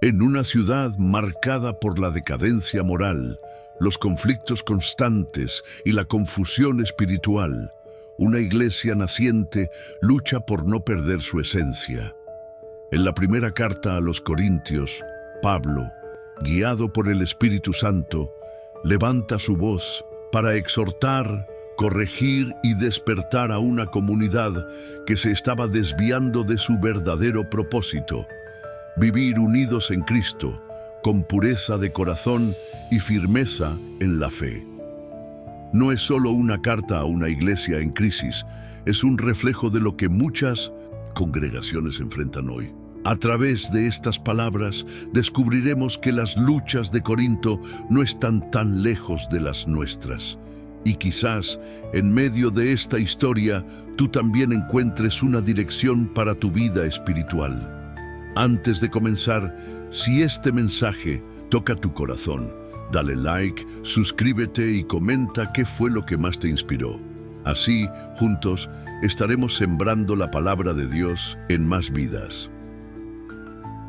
En una ciudad marcada por la decadencia moral, los conflictos constantes y la confusión espiritual, una iglesia naciente lucha por no perder su esencia. En la primera carta a los Corintios, Pablo, guiado por el Espíritu Santo, levanta su voz para exhortar, corregir y despertar a una comunidad que se estaba desviando de su verdadero propósito: vivir unidos en Cristo, con pureza de corazón y firmeza en la fe. No es solo una carta a una iglesia en crisis, es un reflejo de lo que muchas congregaciones enfrentan hoy. A través de estas palabras descubriremos que las luchas de Corinto no están tan lejos de las nuestras. Y quizás, en medio de esta historia, tú también encuentres una dirección para tu vida espiritual. Antes de comenzar, si este mensaje toca tu corazón, dale like, suscríbete y comenta qué fue lo que más te inspiró. Así, juntos, estaremos sembrando la palabra de Dios en más vidas.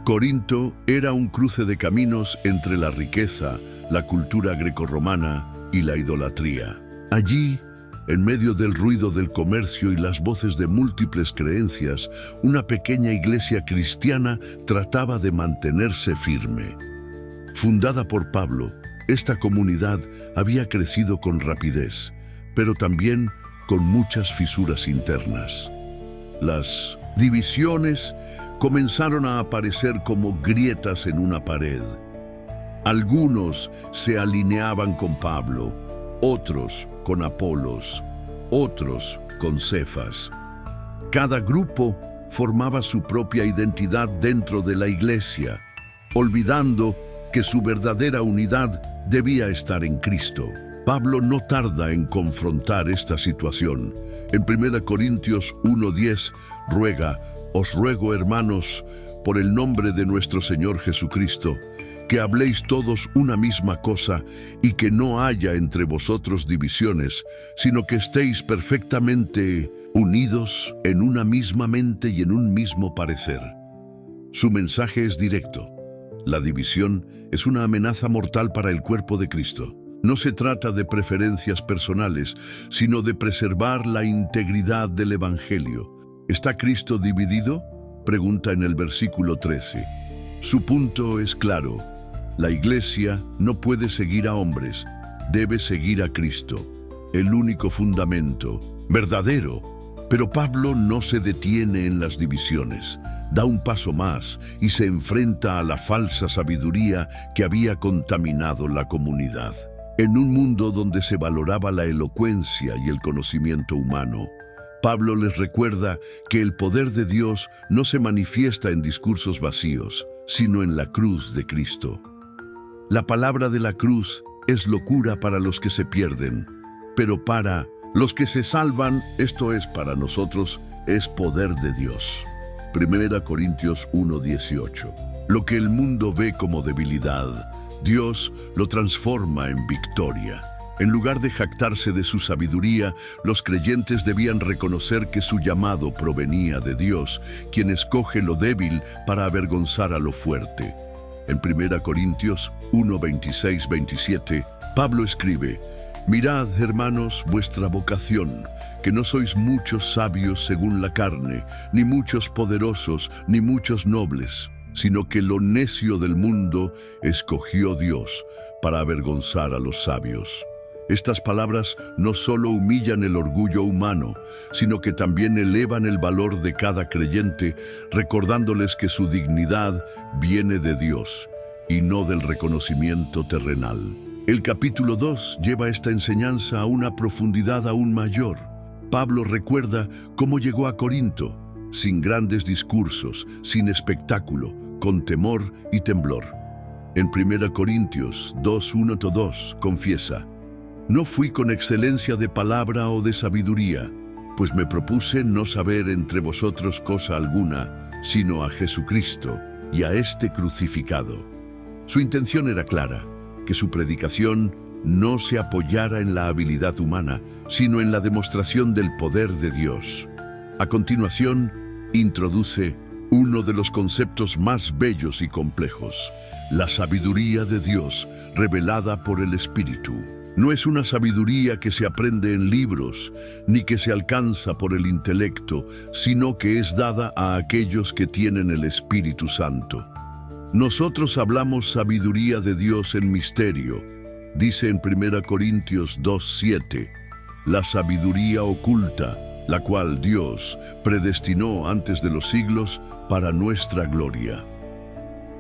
Corinto era un cruce de caminos entre la riqueza, la cultura grecorromana y la idolatría. Allí, en medio del ruido del comercio y las voces de múltiples creencias, una pequeña iglesia cristiana trataba de mantenerse firme. Fundada por Pablo, esta comunidad había crecido con rapidez, pero también con muchas fisuras internas. Las divisiones comenzaron a aparecer como grietas en una pared. Algunos se alineaban con Pablo, otros con Apolos, otros con Cefas. Cada grupo formaba su propia identidad dentro de la iglesia, olvidando que su verdadera unidad debía estar en Cristo. Pablo no tarda en confrontar esta situación. En 1 Corintios 1:10 ruega: os ruego, hermanos, por el nombre de nuestro Señor Jesucristo, que habléis todos una misma cosa y que no haya entre vosotros divisiones, sino que estéis perfectamente unidos en una misma mente y en un mismo parecer. Su mensaje es directo. La división es una amenaza mortal para el cuerpo de Cristo. No se trata de preferencias personales, sino de preservar la integridad del Evangelio. ¿Está Cristo dividido?, pregunta en el versículo 13. Su punto es claro: la iglesia no puede seguir a hombres, debe seguir a Cristo, el único fundamento, verdadero. Pero Pablo no se detiene en las divisiones, da un paso más y se enfrenta a la falsa sabiduría que había contaminado la comunidad. En un mundo donde se valoraba la elocuencia y el conocimiento humano, Pablo les recuerda que el poder de Dios no se manifiesta en discursos vacíos, sino en la cruz de Cristo. La palabra de la cruz es locura para los que se pierden, pero para los que se salvan, esto es para nosotros, es poder de Dios. 1 Corintios 1:18. Lo que el mundo ve como debilidad, Dios lo transforma en victoria. En lugar de jactarse de su sabiduría, los creyentes debían reconocer que su llamado provenía de Dios, quien escoge lo débil para avergonzar a lo fuerte. En 1 Corintios 1:26-27, Pablo escribe: mirad, hermanos, vuestra vocación, que no sois muchos sabios según la carne, ni muchos poderosos, ni muchos nobles, sino que lo necio del mundo escogió Dios para avergonzar a los sabios. Estas palabras no solo humillan el orgullo humano, sino que también elevan el valor de cada creyente, recordándoles que su dignidad viene de Dios y no del reconocimiento terrenal. El capítulo 2 lleva esta enseñanza a una profundidad aún mayor. Pablo recuerda cómo llegó a Corinto, sin grandes discursos, sin espectáculo, con temor y temblor. En 1 Corintios 2:1-2 confiesa: no fui con excelencia de palabra o de sabiduría, pues me propuse no saber entre vosotros cosa alguna, sino a Jesucristo y a este crucificado. Su intención era clara: que su predicación no se apoyara en la habilidad humana, sino en la demostración del poder de Dios. A continuación, introduce uno de los conceptos más bellos y complejos, la sabiduría de Dios revelada por el Espíritu. No es una sabiduría que se aprende en libros, ni que se alcanza por el intelecto, sino que es dada a aquellos que tienen el Espíritu Santo. Nosotros hablamos sabiduría de Dios en misterio, dice en 1 Corintios 2:7, la sabiduría oculta, la cual Dios predestinó antes de los siglos para nuestra gloria.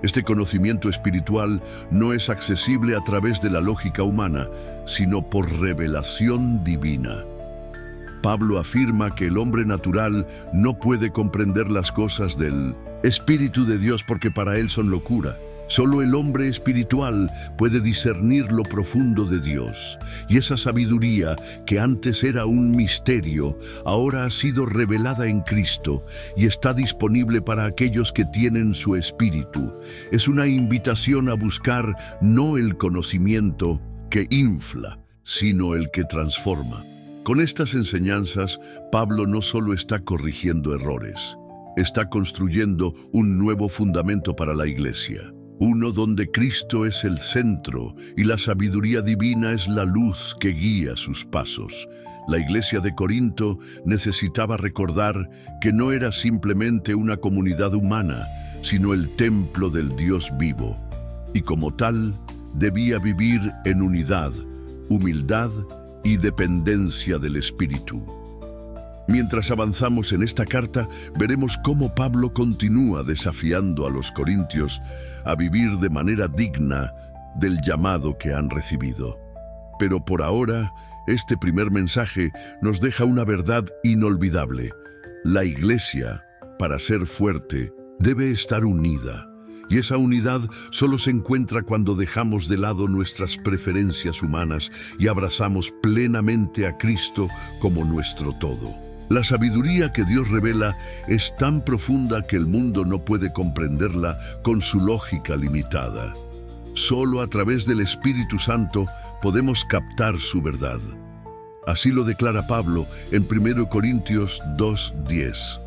Este conocimiento espiritual no es accesible a través de la lógica humana, sino por revelación divina. Pablo afirma que el hombre natural no puede comprender las cosas del Espíritu de Dios porque para él son locura. Solo el hombre espiritual puede discernir lo profundo de Dios, y esa sabiduría que antes era un misterio, ahora ha sido revelada en Cristo y está disponible para aquellos que tienen su espíritu. Es una invitación a buscar no el conocimiento que infla, sino el que transforma. Con estas enseñanzas, Pablo no solo está corrigiendo errores, está construyendo un nuevo fundamento para la iglesia. Uno donde Cristo es el centro y la sabiduría divina es la luz que guía sus pasos. La iglesia de Corinto necesitaba recordar que no era simplemente una comunidad humana, sino el templo del Dios vivo. Y como tal, debía vivir en unidad, humildad y dependencia del Espíritu. Mientras avanzamos en esta carta, veremos cómo Pablo continúa desafiando a los corintios a vivir de manera digna del llamado que han recibido. Pero por ahora, este primer mensaje nos deja una verdad inolvidable. La iglesia, para ser fuerte, debe estar unida. Y esa unidad solo se encuentra cuando dejamos de lado nuestras preferencias humanas y abrazamos plenamente a Cristo como nuestro todo. La sabiduría que Dios revela es tan profunda que el mundo no puede comprenderla con su lógica limitada. Solo a través del Espíritu Santo podemos captar su verdad. Así lo declara Pablo en 1 Corintios 2:10.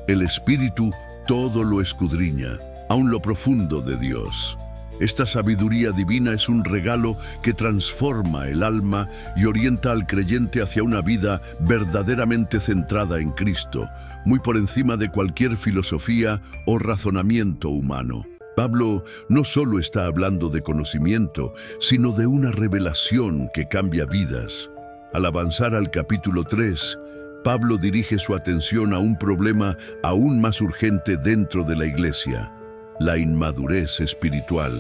El Espíritu todo lo escudriña, aun lo profundo de Dios. Esta sabiduría divina es un regalo que transforma el alma y orienta al creyente hacia una vida verdaderamente centrada en Cristo, muy por encima de cualquier filosofía o razonamiento humano. Pablo no solo está hablando de conocimiento, sino de una revelación que cambia vidas. Al avanzar al capítulo 3, Pablo dirige su atención a un problema aún más urgente dentro de la iglesia: la inmadurez espiritual.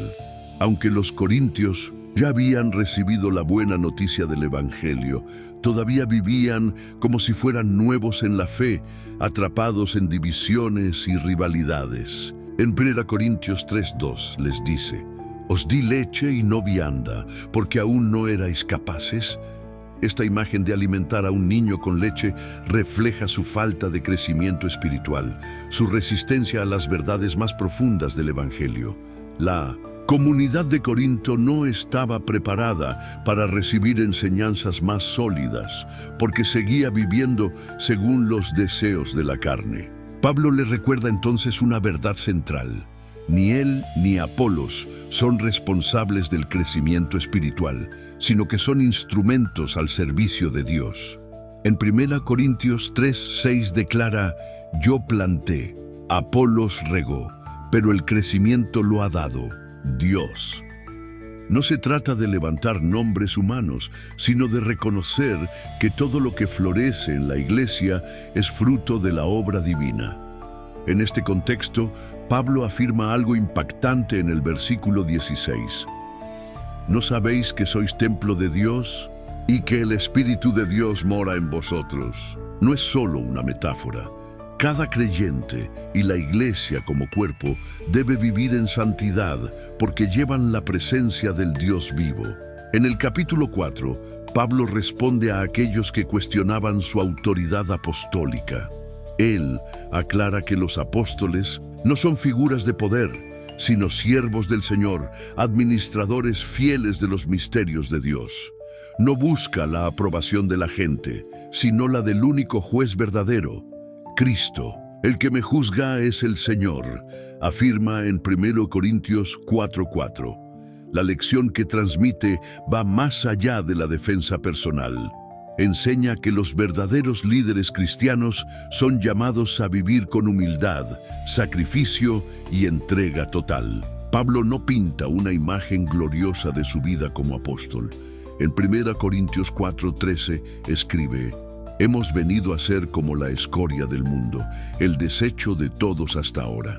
Aunque los corintios ya habían recibido la buena noticia del Evangelio, todavía vivían como si fueran nuevos en la fe, atrapados en divisiones y rivalidades. En 1 Corintios 3:2 les dice: «Os di leche y no vianda, porque aún no erais capaces». Esta imagen de alimentar a un niño con leche refleja su falta de crecimiento espiritual, su resistencia a las verdades más profundas del Evangelio. La comunidad de Corinto no estaba preparada para recibir enseñanzas más sólidas, porque seguía viviendo según los deseos de la carne. Pablo les recuerda entonces una verdad central: ni él ni Apolos son responsables del crecimiento espiritual, sino que son instrumentos al servicio de Dios. En 1 Corintios 3:6 declara: «Yo planté, Apolos regó, pero el crecimiento lo ha dado Dios». No se trata de levantar nombres humanos, sino de reconocer que todo lo que florece en la iglesia es fruto de la obra divina. En este contexto, Pablo afirma algo impactante en el versículo 16. ¿No sabéis que sois templo de Dios y que el Espíritu de Dios mora en vosotros? No es solo una metáfora. Cada creyente y la iglesia como cuerpo debe vivir en santidad porque llevan la presencia del Dios vivo. En el capítulo 4, Pablo responde a aquellos que cuestionaban su autoridad apostólica. Él aclara que los apóstoles no son figuras de poder, sino siervos del Señor, administradores fieles de los misterios de Dios. No busca la aprobación de la gente, sino la del único juez verdadero, Cristo. El que me juzga es el Señor, afirma en 1 Corintios 4:4. La lección que transmite va más allá de la defensa personal. Enseña que los verdaderos líderes cristianos son llamados a vivir con humildad, sacrificio y entrega total. Pablo no pinta una imagen gloriosa de su vida como apóstol. En 1 Corintios 4:13 escribe: hemos venido a ser como la escoria del mundo, el desecho de todos hasta ahora.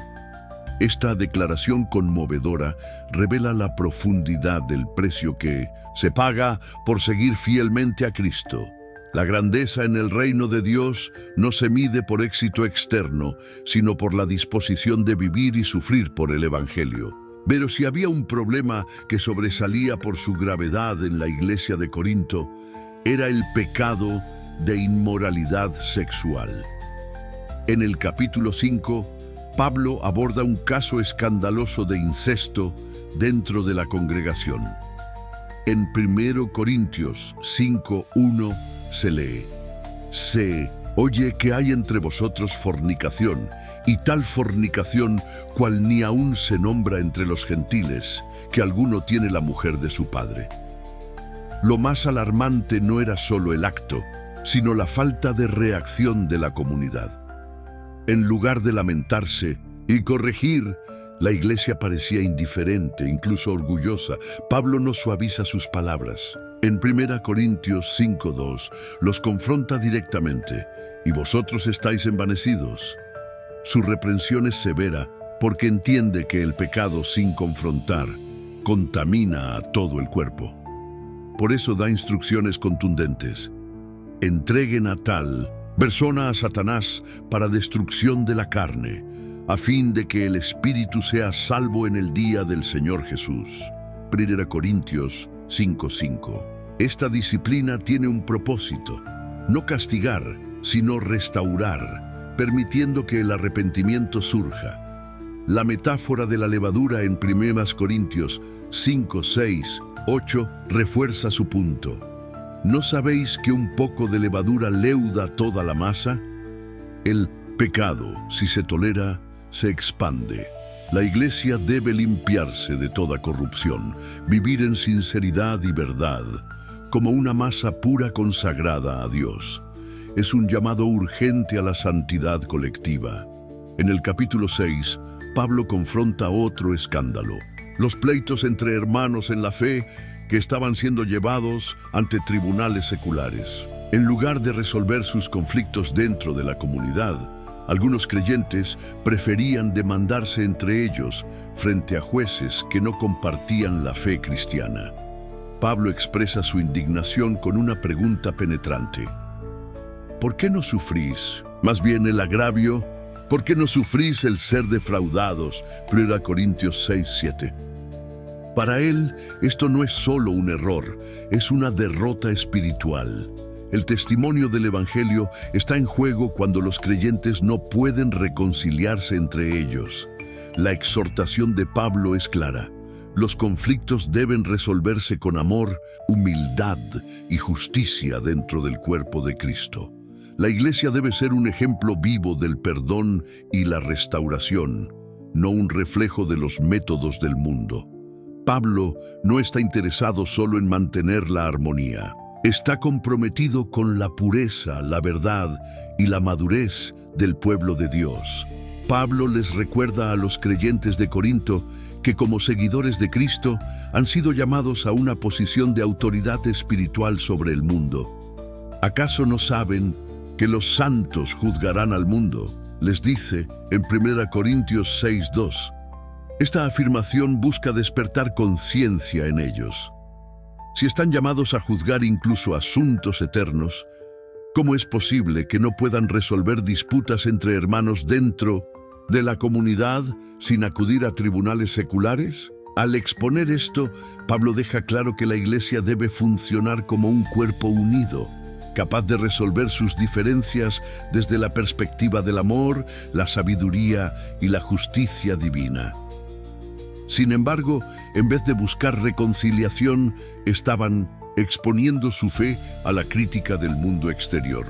Esta declaración conmovedora revela la profundidad del precio que se paga por seguir fielmente a Cristo. La grandeza en el reino de Dios no se mide por éxito externo, sino por la disposición de vivir y sufrir por el Evangelio. Pero si había un problema que sobresalía por su gravedad en la iglesia de Corinto, era el pecado de inmoralidad sexual. En el capítulo 5, Pablo aborda un caso escandaloso de incesto dentro de la congregación. En 1 Corintios 5:1 se lee: se oye que hay entre vosotros fornicación, y tal fornicación cual ni aún se nombra entre los gentiles, que alguno tiene la mujer de su padre. Lo más alarmante no era solo el acto, sino la falta de reacción de la comunidad. En lugar de lamentarse y corregir, la iglesia parecía indiferente, incluso orgullosa. Pablo no suaviza sus palabras. En 1 Corintios 5:2 los confronta directamente: y vosotros estáis envanecidos. Su reprensión es severa porque entiende que el pecado sin confrontar contamina a todo el cuerpo. Por eso da instrucciones contundentes: entreguen a tal persona a Satanás para destrucción de la carne, a fin de que el espíritu sea salvo en el día del Señor Jesús. 1 Corintios 5:5. Esta disciplina tiene un propósito: no castigar, sino restaurar, permitiendo que el arrepentimiento surja. La metáfora de la levadura en 1 Corintios 5, 6, 8 refuerza su punto. ¿No sabéis que un poco de levadura leuda toda la masa? El pecado, si se tolera, se expande. La iglesia debe limpiarse de toda corrupción, vivir en sinceridad y verdad, como una masa pura consagrada a Dios. Es un llamado urgente a la santidad colectiva. En el capítulo 6, Pablo confronta otro escándalo: los pleitos entre hermanos en la fe que estaban siendo llevados ante tribunales seculares. En lugar de resolver sus conflictos dentro de la comunidad, algunos creyentes preferían demandarse entre ellos frente a jueces que no compartían la fe cristiana. Pablo expresa su indignación con una pregunta penetrante: ¿por qué no sufrís más bien el agravio? ¿Por qué no sufrís el ser defraudados? 1 Corintios 6:7. Para él, esto no es solo un error, es una derrota espiritual. El testimonio del Evangelio está en juego cuando los creyentes no pueden reconciliarse entre ellos. La exhortación de Pablo es clara: los conflictos deben resolverse con amor, humildad y justicia dentro del cuerpo de Cristo. La iglesia debe ser un ejemplo vivo del perdón y la restauración, no un reflejo de los métodos del mundo. Pablo no está interesado solo en mantener la armonía. Está comprometido con la pureza, la verdad y la madurez del pueblo de Dios. Pablo les recuerda a los creyentes de Corinto que como seguidores de Cristo han sido llamados a una posición de autoridad espiritual sobre el mundo. ¿Acaso no saben que los santos juzgarán al mundo? Les dice en 1 Corintios 6:2. Esta afirmación busca despertar conciencia en ellos. Si están llamados a juzgar incluso asuntos eternos, ¿cómo es posible que no puedan resolver disputas entre hermanos dentro de la comunidad sin acudir a tribunales seculares? Al exponer esto, Pablo deja claro que la iglesia debe funcionar como un cuerpo unido, capaz de resolver sus diferencias desde la perspectiva del amor, la sabiduría y la justicia divina. Sin embargo, en vez de buscar reconciliación, estaban exponiendo su fe a la crítica del mundo exterior.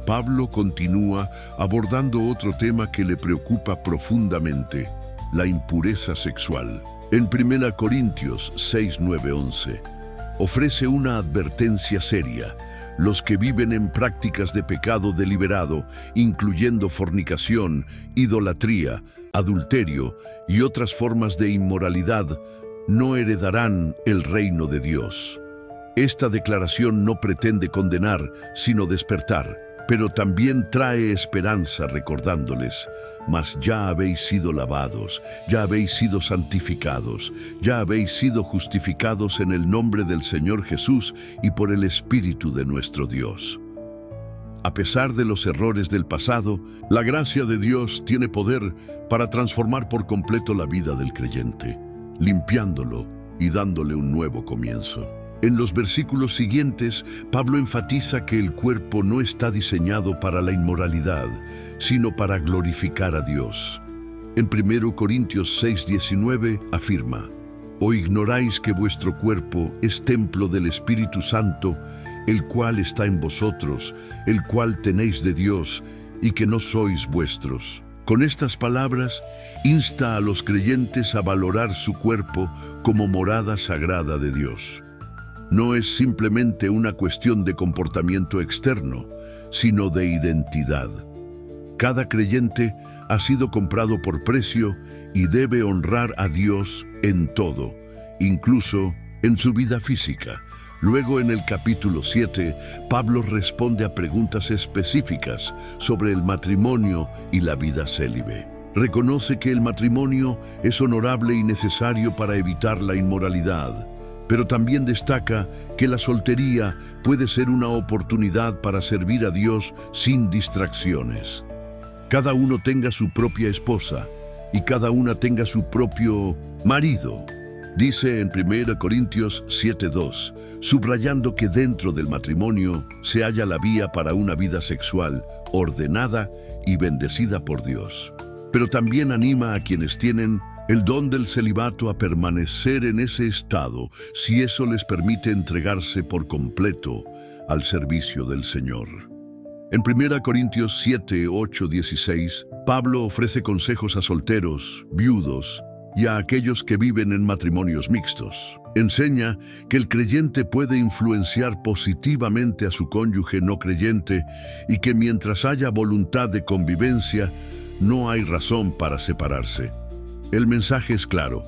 Pablo continúa abordando otro tema que le preocupa profundamente: la impureza sexual. En 1 Corintios 6, 9, 11, ofrece una advertencia seria. Los que viven en prácticas de pecado deliberado, incluyendo fornicación, idolatría, adulterio y otras formas de inmoralidad, no heredarán el reino de Dios. Esta declaración no pretende condenar, sino despertar, pero también trae esperanza recordándoles: mas ya habéis sido lavados, ya habéis sido santificados, ya habéis sido justificados en el nombre del Señor Jesús y por el Espíritu de nuestro Dios. A pesar de los errores del pasado, la gracia de Dios tiene poder para transformar por completo la vida del creyente, limpiándolo y dándole un nuevo comienzo. En los versículos siguientes, Pablo enfatiza que el cuerpo no está diseñado para la inmoralidad, sino para glorificar a Dios. En 1 Corintios 6:19 afirma: ¿O ignoráis que vuestro cuerpo es templo del Espíritu Santo, el cual está en vosotros, el cual tenéis de Dios, y que no sois vuestros? Con estas palabras, insta a los creyentes a valorar su cuerpo como morada sagrada de Dios. No es simplemente una cuestión de comportamiento externo, sino de identidad. Cada creyente ha sido comprado por precio y debe honrar a Dios en todo, incluso en su vida física. Luego, en el capítulo 7, Pablo responde a preguntas específicas sobre el matrimonio y la vida célibe. Reconoce que el matrimonio es honorable y necesario para evitar la inmoralidad, pero también destaca que la soltería puede ser una oportunidad para servir a Dios sin distracciones. Cada uno tenga su propia esposa y cada una tenga su propio marido, dice en 1 Corintios 7:2, subrayando que dentro del matrimonio se halla la vía para una vida sexual ordenada y bendecida por Dios. Pero también anima a quienes tienen el don del celibato a permanecer en ese estado, si eso les permite entregarse por completo al servicio del Señor. En 1 Corintios 7, 8, 16, Pablo ofrece consejos a solteros, viudos y a aquellos que viven en matrimonios mixtos. Enseña que el creyente puede influenciar positivamente a su cónyuge no creyente y que mientras haya voluntad de convivencia, no hay razón para separarse. El mensaje es claro: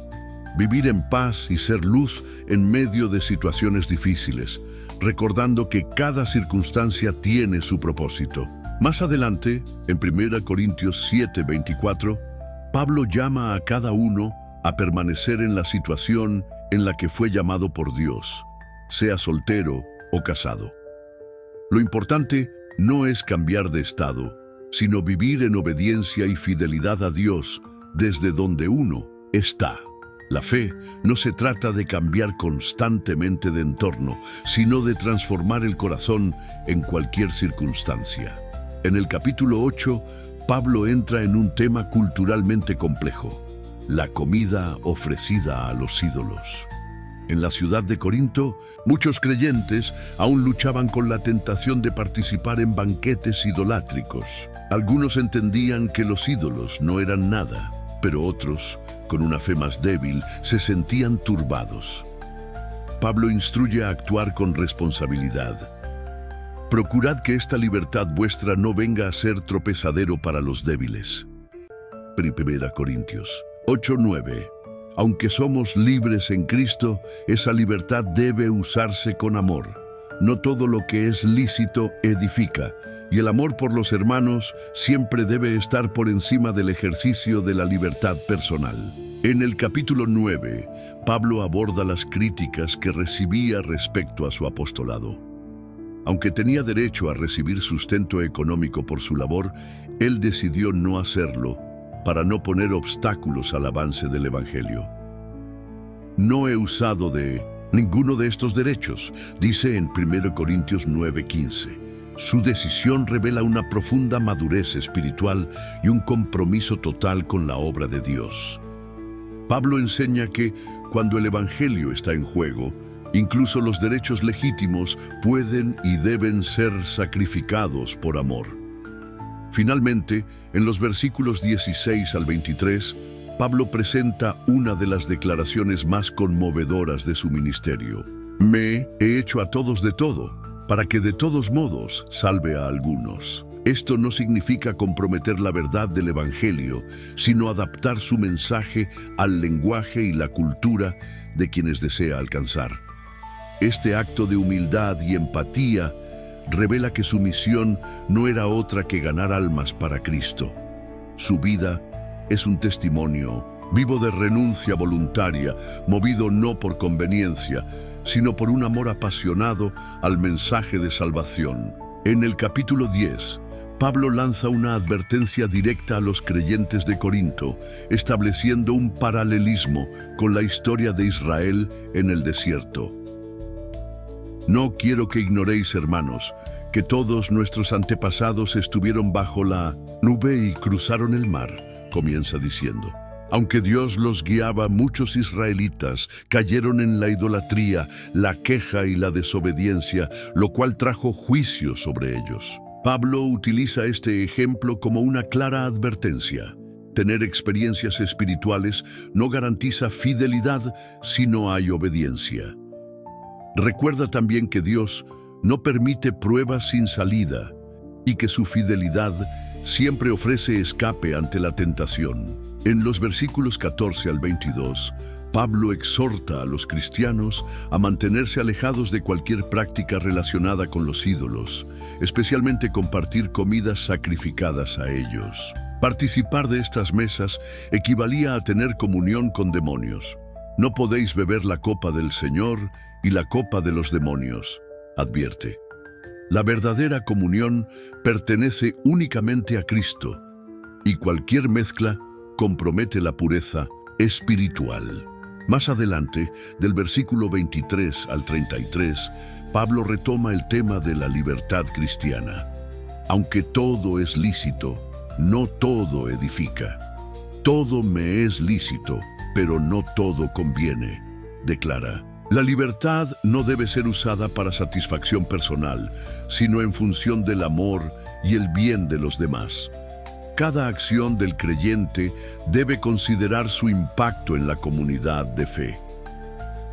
vivir en paz y ser luz en medio de situaciones difíciles, recordando que cada circunstancia tiene su propósito. Más adelante, en 1 Corintios 7:24, Pablo llama a cada uno a permanecer en la situación en la que fue llamado por Dios, sea soltero o casado. Lo importante no es cambiar de estado, sino vivir en obediencia y fidelidad a Dios desde donde uno está. La fe no se trata de cambiar constantemente de entorno, sino de transformar el corazón en cualquier circunstancia. En el capítulo 8, Pablo entra en un tema culturalmente complejo: la comida ofrecida a los ídolos. En la ciudad de Corinto, muchos creyentes aún luchaban con la tentación de participar en banquetes idolátricos. Algunos entendían que los ídolos no eran nada, pero otros, con una fe más débil, se sentían turbados. Pablo instruye a actuar con responsabilidad. Procurad que esta libertad vuestra no venga a ser tropezadero para los débiles. 1 Corintios 8:9. Aunque somos libres en Cristo, esa libertad debe usarse con amor. No todo lo que es lícito edifica, y el amor por los hermanos siempre debe estar por encima del ejercicio de la libertad personal. En el capítulo 9, Pablo aborda las críticas que recibía respecto a su apostolado. Aunque tenía derecho a recibir sustento económico por su labor, él decidió no hacerlo para no poner obstáculos al avance del Evangelio. No he usado de ninguno de estos derechos, dice en 1 Corintios 9:15. Su decisión revela una profunda madurez espiritual y un compromiso total con la obra de Dios. Pablo enseña que cuando el Evangelio está en juego, Incluso los derechos legítimos pueden y deben ser sacrificados por amor. Finalmente, en los versículos 16 al 23, Pablo presenta una de las declaraciones más conmovedoras de su ministerio. Me he hecho a todos de todo, para que de todos modos salve a algunos. Esto no significa comprometer la verdad del Evangelio, sino adaptar su mensaje al lenguaje y la cultura de quienes desea alcanzar. Este acto de humildad y empatía revela que su misión no era otra que ganar almas para Cristo. Su vida es un testimonio vivo de renuncia voluntaria, movido no por conveniencia, sino por un amor apasionado al mensaje de salvación. En el capítulo 10, Pablo lanza una advertencia directa a los creyentes de Corinto, estableciendo un paralelismo con la historia de Israel en el desierto. No quiero que ignoréis, hermanos, que todos nuestros antepasados estuvieron bajo la nube y cruzaron el mar, comienza diciendo. Aunque Dios los guiaba, muchos israelitas cayeron en la idolatría, la queja y la desobediencia, lo cual trajo juicio sobre ellos. Pablo utiliza este ejemplo como una clara advertencia. Tener experiencias espirituales no garantiza fidelidad si no hay obediencia. Recuerda también que Dios no permite pruebas sin salida y que su fidelidad siempre ofrece escape ante la tentación. En los versículos 14 al 22, Pablo exhorta a los cristianos a mantenerse alejados de cualquier práctica relacionada con los ídolos, especialmente compartir comidas sacrificadas a ellos. Participar de estas mesas equivalía a tener comunión con demonios. No podéis beber la copa del Señor y la copa de los demonios, advierte. La verdadera comunión pertenece únicamente a Cristo, y cualquier mezcla compromete la pureza espiritual. Más adelante, del versículo 23 al 33, Pablo retoma el tema de la libertad cristiana. Aunque todo es lícito, no todo edifica. Todo me es lícito, pero no todo conviene, declara. La libertad no debe ser usada para satisfacción personal, sino en función del amor y el bien de los demás. Cada acción del creyente debe considerar su impacto en la comunidad de fe.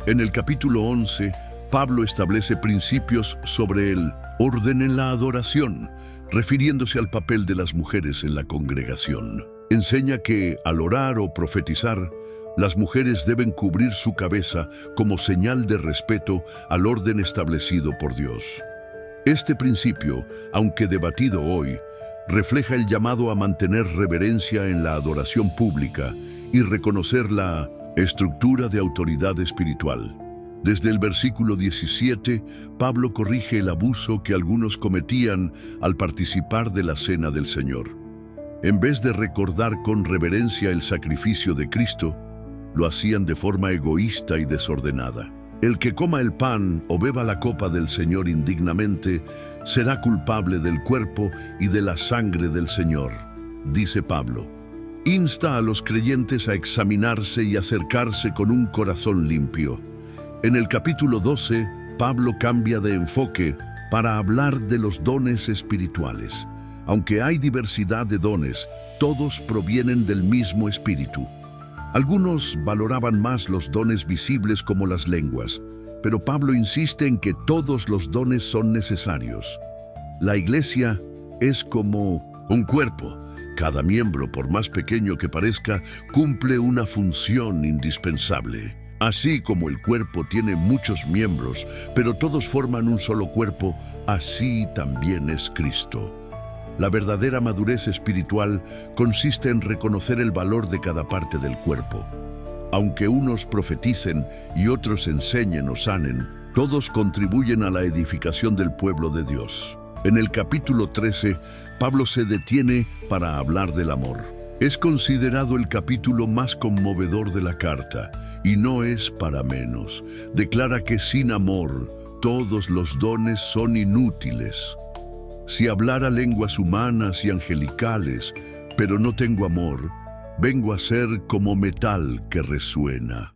En el capítulo 11, Pablo establece principios sobre el orden en la adoración, refiriéndose al papel de las mujeres en la congregación. Enseña que, al orar o profetizar, las mujeres deben cubrir su cabeza como señal de respeto al orden establecido por Dios. Este principio, aunque debatido hoy, refleja el llamado a mantener reverencia en la adoración pública y reconocer la estructura de autoridad espiritual. Desde el versículo 17, Pablo corrige el abuso que algunos cometían al participar de la Cena del Señor. En vez de recordar con reverencia el sacrificio de Cristo, lo hacían de forma egoísta y desordenada. El que coma el pan o beba la copa del Señor indignamente será culpable del cuerpo y de la sangre del Señor, dice Pablo. Insta a los creyentes a examinarse y acercarse con un corazón limpio. En el capítulo 12, Pablo cambia de enfoque para hablar de los dones espirituales. Aunque hay diversidad de dones, todos provienen del mismo Espíritu. Algunos valoraban más los dones visibles como las lenguas, pero Pablo insiste en que todos los dones son necesarios. La iglesia es como un cuerpo. Cada miembro, por más pequeño que parezca, cumple una función indispensable. Así como el cuerpo tiene muchos miembros, pero todos forman un solo cuerpo, así también es Cristo. La verdadera madurez espiritual consiste en reconocer el valor de cada parte del cuerpo. Aunque unos profeticen y otros enseñen o sanen, todos contribuyen a la edificación del pueblo de Dios. En el capítulo 13, Pablo se detiene para hablar del amor. Es considerado el capítulo más conmovedor de la carta, y no es para menos. Declara que sin amor, todos los dones son inútiles. Si hablara lenguas humanas y angelicales, pero no tengo amor, vengo a ser como metal que resuena.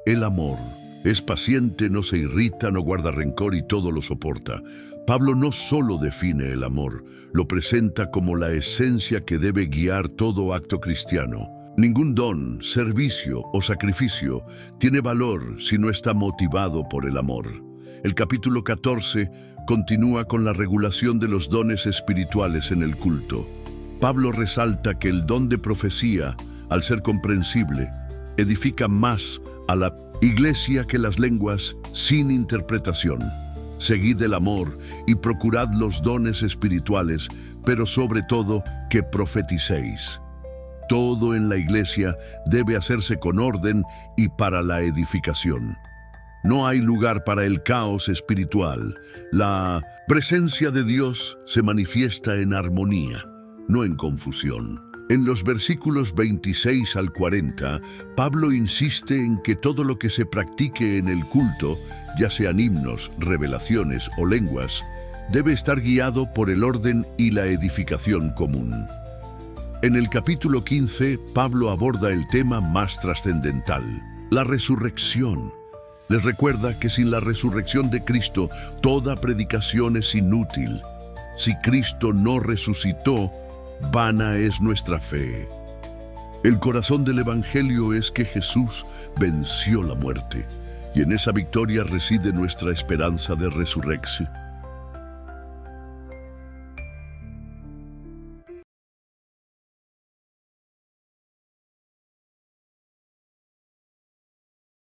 El amor Es paciente, no se irrita, no guarda rencor y todo lo soporta. Pablo no solo define el amor, lo presenta como la esencia que debe guiar todo acto cristiano. Ningún don, servicio o sacrificio tiene valor si no está motivado por el amor. El capítulo 14 continúa con la regulación de los dones espirituales en el culto. Pablo resalta que el don de profecía, al ser comprensible, edifica más a la iglesia que las lenguas sin interpretación. Seguid el amor y procurad los dones espirituales, pero sobre todo que profeticéis. Todo en la iglesia debe hacerse con orden y para la edificación. No hay lugar para el caos espiritual. La presencia de Dios se manifiesta en armonía, no en confusión. En los versículos 26 al 40, Pablo insiste en que todo lo que se practique en el culto, ya sean himnos, revelaciones o lenguas, debe estar guiado por el orden y la edificación común. En el capítulo 15, Pablo aborda el tema más trascendental, la resurrección. Les recuerda que sin la resurrección de Cristo, toda predicación es inútil. Si Cristo no resucitó, vana es nuestra fe. El corazón del Evangelio es que Jesús venció la muerte, y en esa victoria reside nuestra esperanza de resurrección.